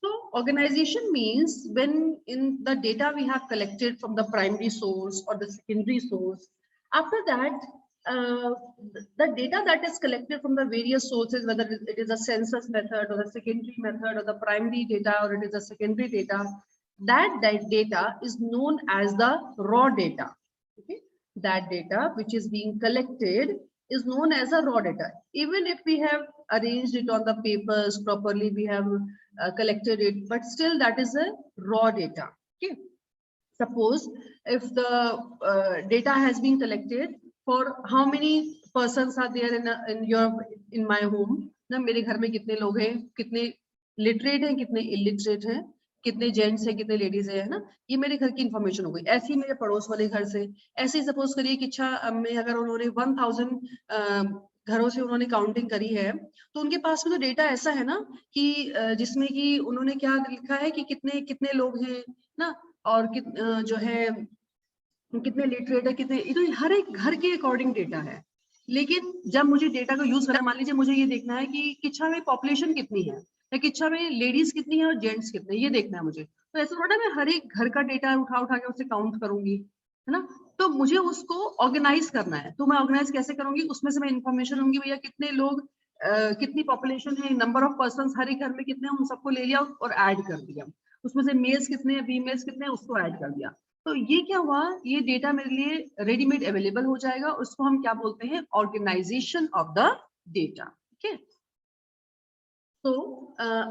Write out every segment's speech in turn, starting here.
So organization means when in the data we have collected from the primary source or the secondary source, after that the data that is collected from the various sources, whether it is a census method or the secondary method or the primary data or it is a secondary data, that data is known as the raw data. Okay, that data which is being collected is known as a raw data. Even if we have arranged it on the papers properly, we have collected it, but still that is a raw data. Okay, suppose if the data has been collected for how many persons are there in my home, ना मेरे घर में कितने लोग हैं, कितने literate हैं, कितने इलिटरेट हैं, कितने जेंट्स हैं, कितने लेडीज है ना, ये मेरे घर की इंफॉर्मेशन हो गई। ऐसे ही मेरे पड़ोस वाले घर से, ऐसे ही सपोज करिए कि अच्छा में अगर उन्होंने 1000 घरों से उन्होंने काउंटिंग करी है, तो उनके पास में तो डेटा ऐसा है ना कि जिसमें कि उन्होंने क्या लिखा है कि कितने कितने लोग हैं ना, और जो है कितने लिटरेट है, कितने, तो हर एक घर के अकॉर्डिंग डेटा है। लेकिन जब मुझे डेटा को यूज करना, मान लीजिए मुझे ये देखना है कि किच्छा में पॉपुलेशन कितनी है या किच्छा में लेडीज कितनी है और जेंट्स कितने, ये देखना है मुझे, तो ऐसा थोड़ा मैं हर एक घर का डेटा उठा उठा के उसे काउंट करूंगी, है ना। तो मुझे उसको ऑर्गेनाइज करना है, तो मैं ऑर्गेनाइज कैसे करूंगी, उसमें से मैं इन्फॉर्मेशन लूंगी, भैया कितने लोग, कितनी पॉपुलेशन है, नंबर ऑफ पर्सन हर एक घर में कितने हैं, उन सबको ले लिया और ऐड कर दिया, उसमें से मेल्स कितने हैं, फीमेल्स कितने हैं, उसको ऐड कर दिया। तो ये क्या हुआ, ये डेटा मेरे लिए रेडीमेड अवेलेबल हो जाएगा, उसको हम क्या बोलते हैं, organization of the data. Okay, so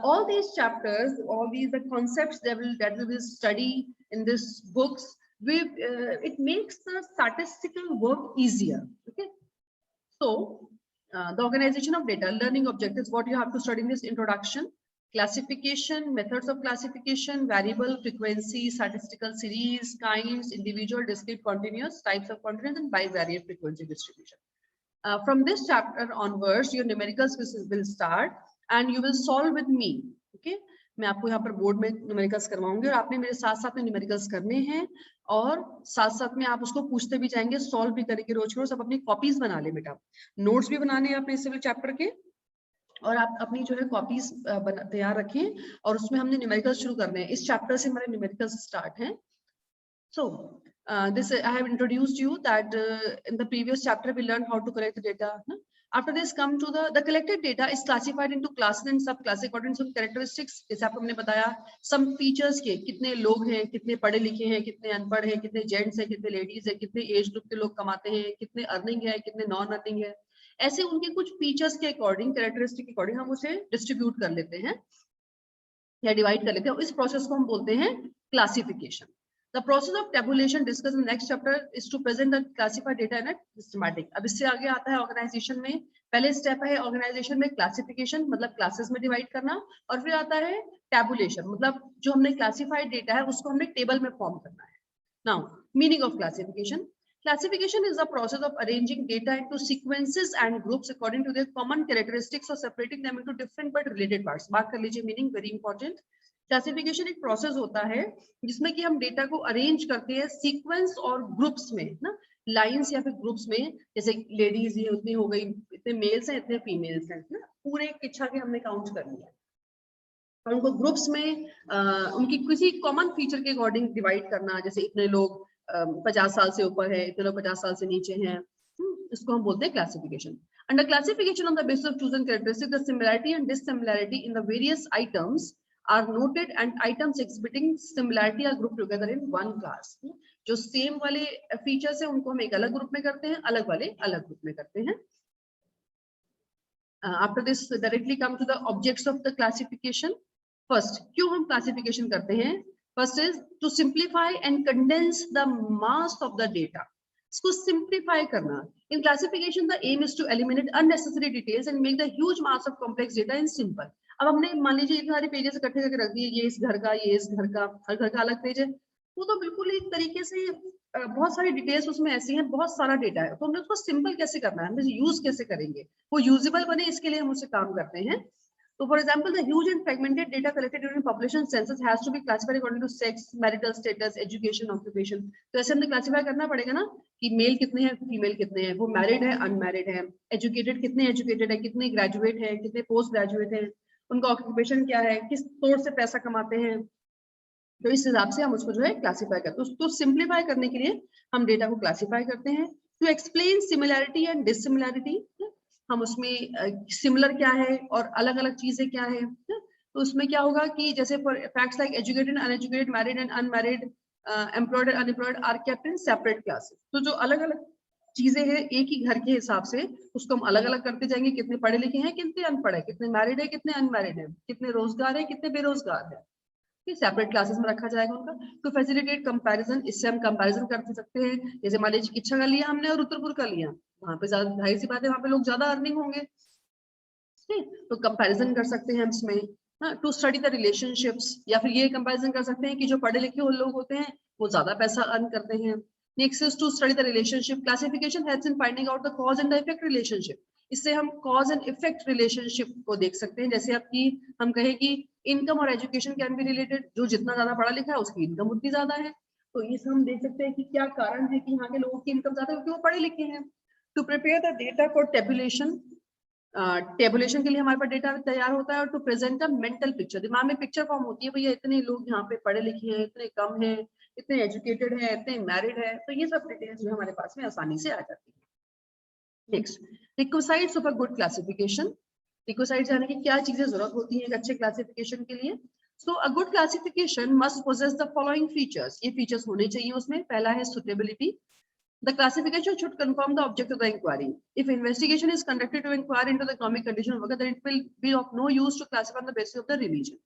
all these chapters, all these the concepts that we will study in this books, it makes the statistical work easier. Okay, so the organization of data, learning objectives, what you have to study in this introduction: classification, methods of classification, variable, frequency, statistical series, kinds, individual, discrete, continuous, types of continuous, and bivariate frequency distribution. From this chapter onwards, your numericals will start and you will solve with me. Okay, मैं आपको यहाँ पर board में numericals करवाऊंगी और आपने मेरे साथ साथ में न्यूमेरिकल्स करने हैं, और साथ साथ में आप उसको पूछते भी जाएंगे, सॉल्व भी करेंगे रोज के रोज। सब अपनी कॉपीज बना ले बेटा, नोट्स भी बनाने हैं अपने सिविल चैप्टर के, और आप अपनी जो है कॉपीज तैयार रखें, और उसमें हमने न्यूमेरिकल्स शुरू करने हैं। इस चैप्टर से हमारे न्यूमेरिकल्स स्टार्ट हैं। So this I have introduced you that in the previous chapter we learned how to collect the data. After this come to the collected data is classified into classes and subclasses according to some characteristics. जैसे आपको हमने बताया some features के, कितने लोग हैं, कितने पढ़े लिखे हैं, कितने अनपढ़ हैं, कितने जेंट्स हैं, कितने लेडीज हैं, कितने एज ग्रुप के लोग कमाते हैं, कितने अर्निंग है, कितने नॉन अर्निंग है, ऐसे उनके कुछ फीचर्स के अकॉर्डिंग, कैरेक्टरिस्टिक के अकॉर्डिंग हम उसे डिस्ट्रीब्यूट कर लेते हैं या डिवाइड कर लेते हैं। इस प्रोसेस को हम बोलते हैं classification. The process of tabulation discussed in the next chapter is to present the classified data in a systematic. अब इससे आगे आता है ऑर्गेनाइजेशन में, पहले स्टेप है ऑर्गेनाइजेशन में क्लासिफिकेशन, मतलब क्लासेस में डिवाइड करना, और फिर आता है टैबुलेशन, मतलब जो हमने क्लासिफाइड डेटा है उसको हमने टेबल में फॉर्म करना है। Now meaning of classification: Classification is the process of arranging data into sequences and groups according to their common characteristics or separating them into different but related parts. बात कर लीजिए meaning, very important. Classification एक process होता है जिसमें कि हम data को अरेंज करते हैं सीक्वेंस और ग्रुप्स में ना, लाइंस या फिर ग्रुप्स में, जैसे लेडीज ये उतनी हो गई, इतने मेल्स हैं, इतने फीमेल्स हैं ना, पूरे किच्छा के हमने काउंट कर लिया, और उनको ग्रुप्स में उनकी किसी कॉमन फीचर के अकॉर्डिंग डिवाइड करना, जैसे इतने लोग 50 साल से ऊपर है, इतने लोग 50 साल से नीचे हैं, इसको हम बोलते हैं classification. Under classification on the basis of chosen characteristic, the similarity and dissimilarity in the various items are noted and items exhibiting similarity are grouped together in one class. जो सेम वाले फीचर्स हैं उनको हम एक अलग group में करते हैं, अलग वाले अलग ग्रुप में करते हैं। After this directly come to the objects of the classification. First, क्यों हम क्लासिफिकेशन करते हैं? First is to simplify and condense the mass of the data. इसको सिंप्लीफाई करना। In classification, the aim is to eliminate unnecessary details and make the huge mass of complex data in simple. अब हमने मान लीजिए इतने सारे pages इकट्ठे करके रख दिए, ये इस घर का, ये इस घर का, हर घर का अलग पेज है, वो तो बिल्कुल एक तरीके से बहुत सारी डिटेल्स उसमें ऐसी हैं, बहुत सारा डेटा है, तो हमने उसको सिंपल कैसे करना है, हम यूज कैसे करेंगे, वो यूजेबल बने, इसके लिए हम उससे काम करते हैं। So, for example, the huge and fragmented data collected during population census has to be classified according to sex, marital status, education, occupation. तो ऐसे हमने क्लासिफाई करना पड़ेगा ना कि मेल कितने हैं, फीमेल कितने हैं, वो मैरिड है, अनमैरिड है, एजुकेटेड कितने एजुकेटेड है, कितने ग्रेजुएट है, कितने पोस्ट ग्रेजुएट है, उनका ऑक्यूपेशन क्या है, किस सोर्स से पैसा कमाते हैं, तो इस हिसाब से हम उसको जो है क्लासीफाई करते हैं। उसको सिंप्लीफाई करने के लिए हम डेटा को क्लासीफाई करते हैं। टू एक्सप्लेन सिमिलैरिटी एंड डिससिमिलैरिटी, हम उसमें सिमिलर क्या है और अलग अलग चीजें क्या है। तो उसमें क्या होगा कि जैसे for facts like educated, uneducated, married and unmarried, employed and unemployed are kept in separate classes. तो जो अलग अलग चीजें हैं एक ही घर के हिसाब से उसको हम अलग अलग करते जाएंगे, कितने पढ़े लिखे हैं, कितने अनपढ़ है, कितने मैरिड है, कितने अनमैरिड है, कितने रोजगार है, कितने बेरोजगार है, सेपरेट क्लासेस में रखा जाएगा उनका। टू फैसिलिटेट कंपैरिजन, इससे हम कंपैरिजन कर सकते हैं। जैसे मान लीजिए चिकित्सा का लिया हमने और उत्तरपुर का लिया, वहां पे ज्यादा जाहिर सी बात है वहां पे लोग ज्यादा अर्निंग होंगे, तो कंपैरिजन कर सकते हैं हम इसमें। टू स्टडी द रिलेशनशिप्स, या फिर ये कंपैरिजन कर सकते हैं कि जो पढ़े लिखे लोग होते हैं वो ज्यादा पैसा अर्न करते हैं। Next is to study the relationship, classification helps in finding out the cause and the effect relationship. इससे हम कॉज एंड इफेक्ट रिलेशनशिप को देख सकते हैं। जैसे आपकी हम कहें कि इनकम और एजुकेशन कैन बी रिलेटेड, जो जितना ज्यादा पढ़ा लिखा है उसकी इनकम उतनी ज्यादा है, तो इसे हम देख सकते हैं कि क्या कारण है कि यहाँ के लोगों की इनकम ज्यादा है, क्योंकि वो पढ़े लिखे हैं। To prepare the data for tabulation, tabulation के लिए हमारे पास डेटा तैयार होता है। और to present a mental picture, दिमाग में पिक्चर फॉर्म होती है, भैया इतने लोग यहाँ पे पढ़े लिखे हैं, इतने कम हैं, इतने एजुकेटेड हैं, इतने मैरिड है, तो ये सब डिटेल्स जो हमारे पास में आसानी से आ जाती है। Next, requisites of a good classification. Requisites यानी कि क्या चीजें जरूरत होती है एक अच्छे क्लासिफिकेशन के लिए। So a good classification must possess the following features, ये फीचर्स होने चाहिए उसमें। पहला है suitability, the classification should confirm the object of the inquiry. If investigation is conducted to inquire into the economic condition of worker, then it will be of no use to classify on the basis of the religion.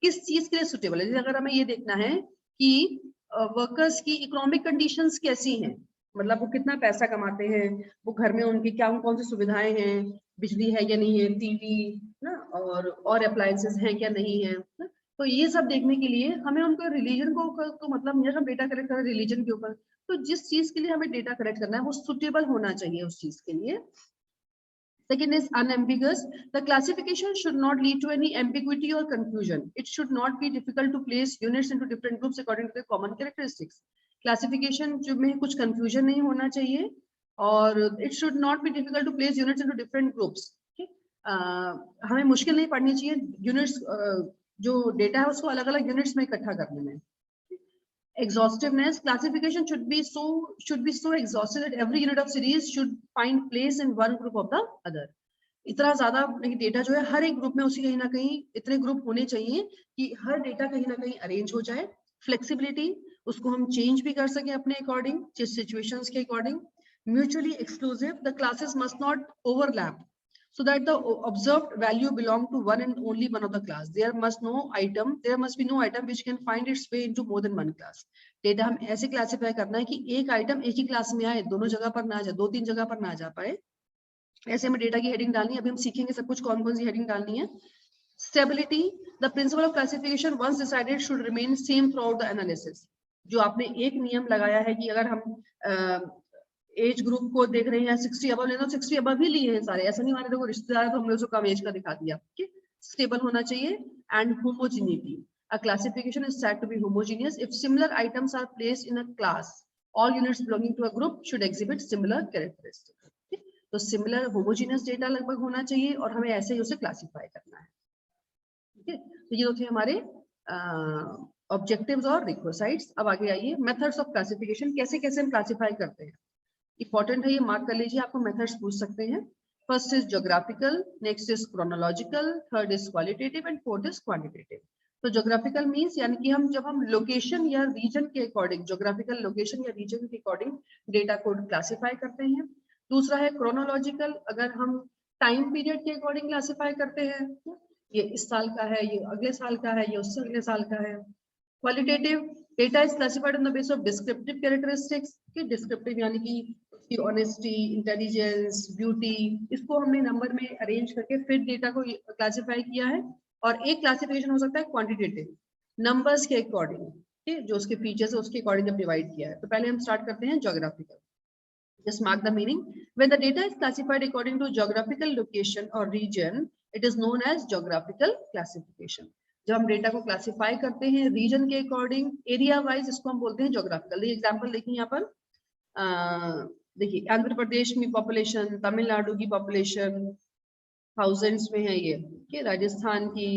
किस चीज के लिए suitable है, अगर हमें ये देखना है कि वर्कर्स की इकोनॉमिक कंडीशंस कैसी हैं, मतलब वो कितना पैसा कमाते हैं, वो घर में उनकी क्या कौन सी सुविधाएं हैं, बिजली है या नहीं है, टीवी ना और अप्लायंसेस हैं क्या नहीं है ना? तो ये सब देखने के लिए हमें उनका रिलीजन को मतलब हम डेटा कलेक्ट करें रिलीजन के ऊपर, तो जिस चीज के लिए हमें डेटा कलेक्ट करना है वो सुटेबल होना चाहिए उस चीज के लिए। Second is unambiguous. The classification should not lead to any ambiguity or confusion. It should not be difficult to place units into different groups according to their common characteristics. Classification में कुछ confusion नहीं होना चाहिए, और it should not be difficult to place units into different groups. हमें मुश्किल नहीं पड़नी चाहिए units, जो data है उसको अलग अलग units में इकट्ठा करने में। Exhaustiveness, classification should be so exhaustive that every unit of series should find place in one group of the other. इतना ज्यादा डेटा जो है हर एक ग्रुप में उसकी कहीं ना कहीं इतने ग्रुप होने चाहिए कि हर डेटा कहीं ना कहीं अरेंज हो जाए। फ्लेक्सिबिलिटी, उसको हम चेंज भी कर सकें अपने अकॉर्डिंग, जिस सिचुएशंस के according. Mutually exclusive, the classes must not overlap so that the observed value belong to one and only one of the class. There must be no item which can find its way into more than one class. Data हम ऐसे classify करना है कि एक item एक ही class में आए, दोनों जगह पर ना आ जाए, दो तीन जगह पर ना जा पाए, ऐसे हमें डेटा की हेडिंग डालनी है। अभी हम सीखेंगे सब कुछ कौन कौन सी हेडिंग डालनी है। Stability, the principle of classification once decided should remain same throughout the analysis. जो आपने एक नियम लगाया है कि अगर हम एज ग्रुप को देख रहे हैं 60 अबव लेना, 60 अबव ही लिए हैं सारे, ऐसा नहीं माने देखो रिश्तेदार तो हमने उसको कम एज का दिखा दिया। स्टेबल होना चाहिए and homogeneity, a classification is said to be homogeneous if similar items are placed in a class, all units belonging to a group should exhibit similar characteristics. तो सिमिलर होमोजेनियस डेटा लगभग होना चाहिए और हमें ऐसे ही उसे क्लासिफाई करना है। ठीक है, तो ये थे हमारे ऑब्जेक्टिव्स और रिक्विसाइट्स। अब आगे आइए मेथड्स ऑफ क्लासिफिकेशन, कैसे कैसे हम क्लासिफाई करते हैं। इंपॉर्टेंट है ये, मार्क कर लीजिए, आपको मेथड्स पूछ सकते हैं। First is geographical, next is chronological, third is qualitative and fourth is quantitative. तो ज्योग्राफिकल मींस यानी कि जब हम लोकेशन या रीजन के अकॉर्डिंग, ज्योग्राफिकल लोकेशन या रीजन के अकॉर्डिंग डेटा को क्लासिफाई करते हैं। दूसरा है क्रोनोलॉजिकल, अगर हम टाइम पीरियड के अकॉर्डिंग क्लासिफाई करते हैं, ये इस साल का है, ये अगले साल का है, ये उससे अगले साल का है। Qualitative, data is classified on the base of descriptive characteristics. Descriptive यानी कि उसकी ऑनेस्टी, इंटेलिजेंस, ब्यूटी, इसको हमने नंबर में अरेंज करके फिर डेटा को क्लासिफाई किया है। और एक क्लासिफिकेशन हो सकता है क्वांटिटेटिव, नंबर्स के अकॉर्डिंग, ठीक है, जो उसके फीचर्स है उसके अकॉर्डिंग जब डिवाइड किया है। तो पहले हम स्टार्ट करते हैं geographical. Just mark the meaning. When the data is classified according to geographical location or region, it is known as geographical classification. जब हम डेटा को क्लासिफाई करते हैं रीजन के अकॉर्डिंग, एरिया वाइज, इसको हम बोलते हैं ज्योग्राफिकल। एग्जांपल देखिए यहाँ पर, देखिए आंध्र प्रदेश में पॉपुलेशन, तमिलनाडु की पॉपुलेशन, थाउजेंड्स में है ये, ठीक है, राजस्थान की,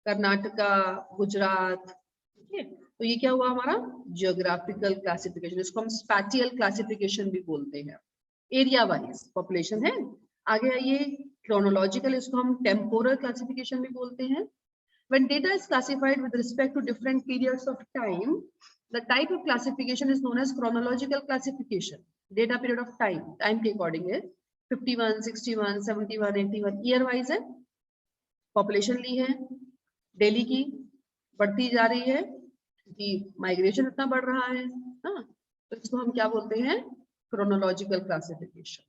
कर्नाटका, गुजरात, ठीक है। तो ये क्या हुआ हमारा जियोग्राफिकल क्लासिफिकेशन, इसको हम स्पैटियल क्लासिफिकेशन भी बोलते हैं, एरिया वाइज पॉपुलेशन है। आगे आइए क्रोनोलॉजिकल, इसको हम टेम्पोरल क्लासिफिकेशन भी बोलते हैं। When data is classified with respect to different periods of time, the type of classification is known as chronological classification. Data period of time, time के according है 51, 61, 71, 81 ईयर वाइज है। Population ली है दिल्ली की, बढ़ती जा रही है कि माइग्रेशन इतना बढ़ रहा है, हाँ, तो इसको हम क्या बोलते हैं, chronological classification.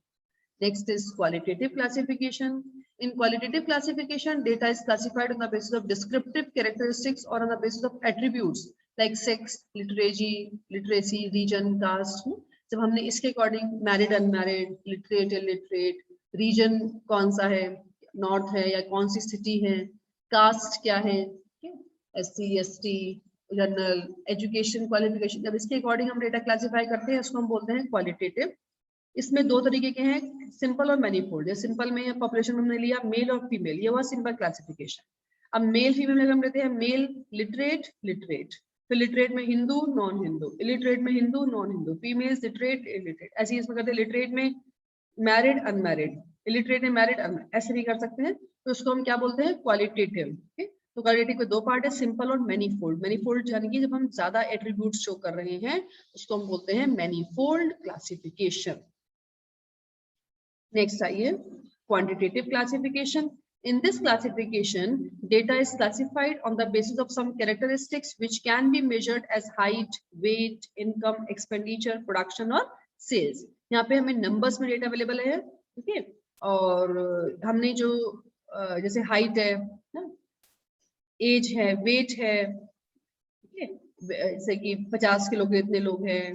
Next is qualitative classification. In qualitative classification, data is classified on the basis of descriptive characteristics or on the basis of attributes like sex, literacy, region, caste. जब हमने इसके according married, unmarried, literate, illiterate, region कौन सा है, north है या कौन सी city है, कास्ट क्या है, SC, ST, general, education, qualification, जब इसके अकॉर्डिंग हम डेटा क्लासिफाई करते हैं उसको हम बोलते हैं क्वालिटेटिव। इसमें दो तरीके के हैं, सिंपल और मैनीफोल्ड। सिंपल में पॉपुलेशन हमने लिया मेल और फीमेल, ये हुआ सिंपल क्लासिफिकेशन। अब मेल फीमेल में हम लेते हैं मेल लिटरेट, फिर लिटरेट में हिंदू, नॉन हिंदू, इलिटरेट में Hindu, non Hindu, females literate, illiterate, ऐसे ही इसमें करते हैं। लिटरेट में मैरिड, अनमैरिड, इलिटरेट में मैरिड, अनमैरिड, ऐसे भी कर सकते हैं। तो उसको हम क्या बोलते हैं, क्वालिटेटिव। तो क्वालिटेटिव के दो पार्ट है, सिंपल और मैनीफोल्ड। मैनीफोल्ड यानी कि जब हम ज्यादा एट्रीब्यूट्स शो कर रहे हैं उसको हम बोलते हैं मैनीफोल्ड क्लासिफिकेशन। Next आइए quantitative classification. In this classification, data is classified on the basis of some characteristics which can be measured as height, weight, income, expenditure, production और sales. यहाँ पे हमें numbers में data available है, ठीक है, और हमने जो जैसे height है, age है, weight है, ठीक है, जैसे कि 50 किलो के इतने लोग हैं,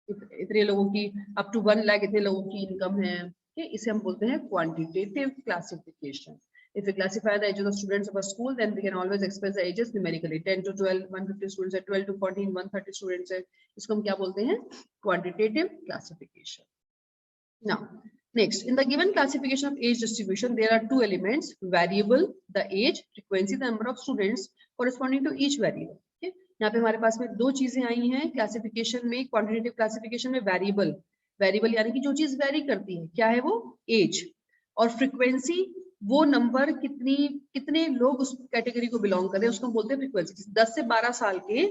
इतने लोगों की अप टू 1 लाख इतने लोगों की इनकम है, इसे हम बोलते हैं quantitative classification. If we classify the ages of students of a school, then we can always express the ages numerically. 10 to 12, 150 students है, 12 to 14, 130 students है, इसको हम क्या बोलते हैं, quantitative classification. Now, next, in the given classification of age distribution, there are two elements: variable, the age, frequency, the number of students corresponding to each variable. Okay? यहाँ पे हमारे पास में दो चीजें आई हैं क्लासिफिकेशन में, क्वांटिटेटिव क्लासिफिकेशन में। Variable यानी कि जो चीज वेरी करती है, क्या है वो, एज, और फ्रीक्वेंसी वो नंबर कितने लोग उस कैटेगरी को बिलोंग कर रहे हैं उसको बोलते हैं फ्रीक्वेंसी। 10 से 12 साल के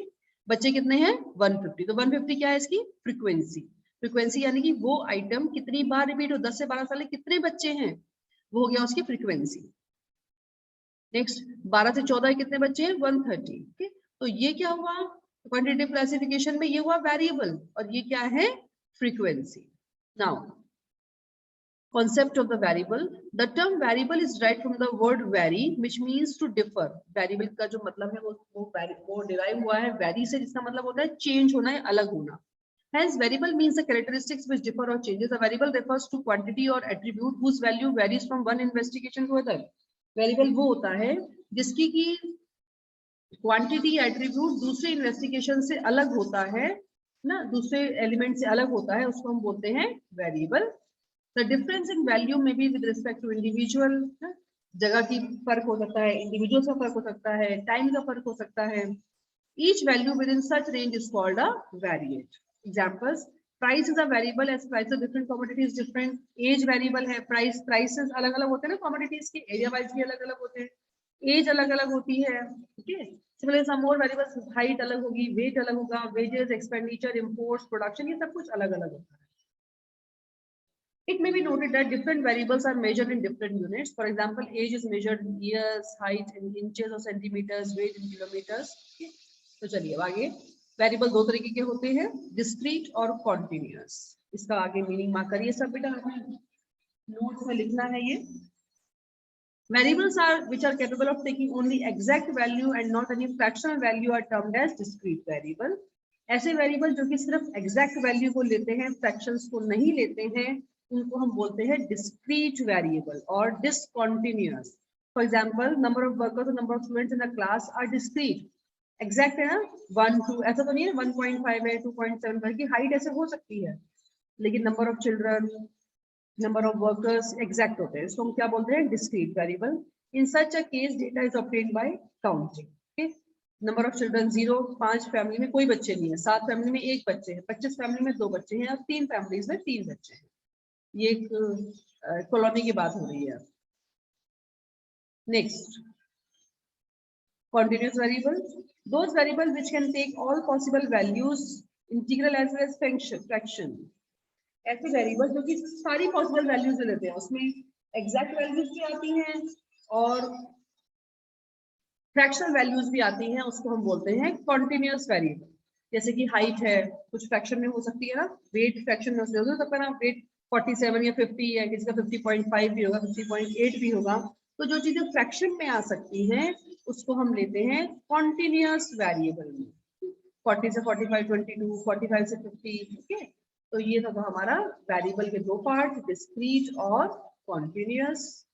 बच्चे कितने हैं, 150, तो 150 क्या है इसकी फ्रीक्वेंसी यानी कि वो आइटम कितनी बार रिपीट हो, 10 से 12 साल के कितने बच्चे हैं, वो हो गया उसकी फ्रीक्वेंसी। नेक्स्ट 12 से 14 कितने बच्चे हैं, 130, ठीक, तो ये क्या हुआ क्वांटिटेटिव क्लासिफिकेशन में, ये हुआ वेरिएबल और ये क्या है frequency. Now, concept of the variable. The term variable is derived from the word vary, which means to differ. Variable का जो मतलब है वो derive हुआ है vary से, जिसका मतलब होता है change होना है, अलग होना। Hence, variable means the characteristics which differ or changes. A variable refers to quantity or attribute whose value varies from one investigation to other. Variable वो होता है जिसकी की quantity attribute दूसरे investigation से अलग होता है ना, दूसरे एलिमेंट से अलग होता है, उसको हम बोलते हैं variable. The difference in value में भी विद रिस्पेक्ट टू इंडिविजुअल, जगह की फर्क हो सकता है, इंडिविजुअल का फर्क हो सकता है, टाइम का फर्क हो सकता है। Each value within such range is called a variate. Examples, price is a variable as price of different commodities different. As variable है, प्राइसेस अलग अलग होते हैं ना कमोडिटीज के, एरिया वाइज भी अलग अलग होते हैं, एज अलग अलग होती है, ठीक है। Similarly, some more variables, height अलग होगी, weight अलग होगा, wages, expenditure, imports, production, ये सब कुछ अलग अलग होता है। It may be noted that different variables are measured in different units. For example, age is measured in years, height in inches or centimeters, weight in kilometers. तो चलिए आगे, वेरिएबल दो तरीके के होते हैं, डिस्क्रीट और कॉन्टिन्यूअस। इसका आगे मीनिंग मार्क करिए सब बेटा, नोट्स में लिखना है ये। Variables which are capable of taking only exact value and not any fractional value are termed as discrete variable. ऐसे वेरिएबल जो कि सिर्फ एग्जैक्ट वैल्यू को लेते हैं, फ्रैक्शंस को नहीं लेते हैं, उनको हम बोलते हैं डिस्क्रीट वेरिएबल और discontinuous. For example, number of workers और number of students in the class are discrete. Exact है ना, 1 2, ऐसा तो नहीं है 1.5 है, 2.75 की हाइट ऐसे हो सकती है, लेकिन number of children, number of workers exact होते हैं, इसको हम क्या बोलते हैं, discrete variable. In such a case data is obtained by counting. Okay, number of children 0, 5 family में कोई बच्चे नहीं है, 7 फैमिली में 1 बच्चे है, 25 फैमिली में 2 बच्चे हैं, और 3 फैमिलीज में 3 बच्चे हैं। ये एक कॉलोनी की बात हो रही है। Next, continuous variable, those variables which can take all possible values, integral as well as fraction। ऐसे वेरिएबल जो कि सारी पॉसिबल वैल्यूज ले लेते हैं, उसमें एग्जैक्ट वैल्यूज भी आती हैं और फ्रैक्शनल वैल्यूज भी आती हैं, उसको हम बोलते हैं कॉन्टिन्यूस वेरिएबल। जैसे कि हाइट है, कुछ फ्रैक्शन में हो सकती है ना, वेट फ्रैक्शन में हो सकता है ना, वेट 47 या 50 या किसी का 50.5 भी होगा, 50.8 भी होगा। तो जो चीजें फ्रैक्शन में आ सकती हैं उसको हम लेते हैं कॉन्टिन्यूस वेरिएबल में। 40 से 45, 22, 45 से 50। ओके, तो ये था हमारा वेरिएबल के दो पार्ट, डिस्क्रीट और कॉन्टिन्यूस।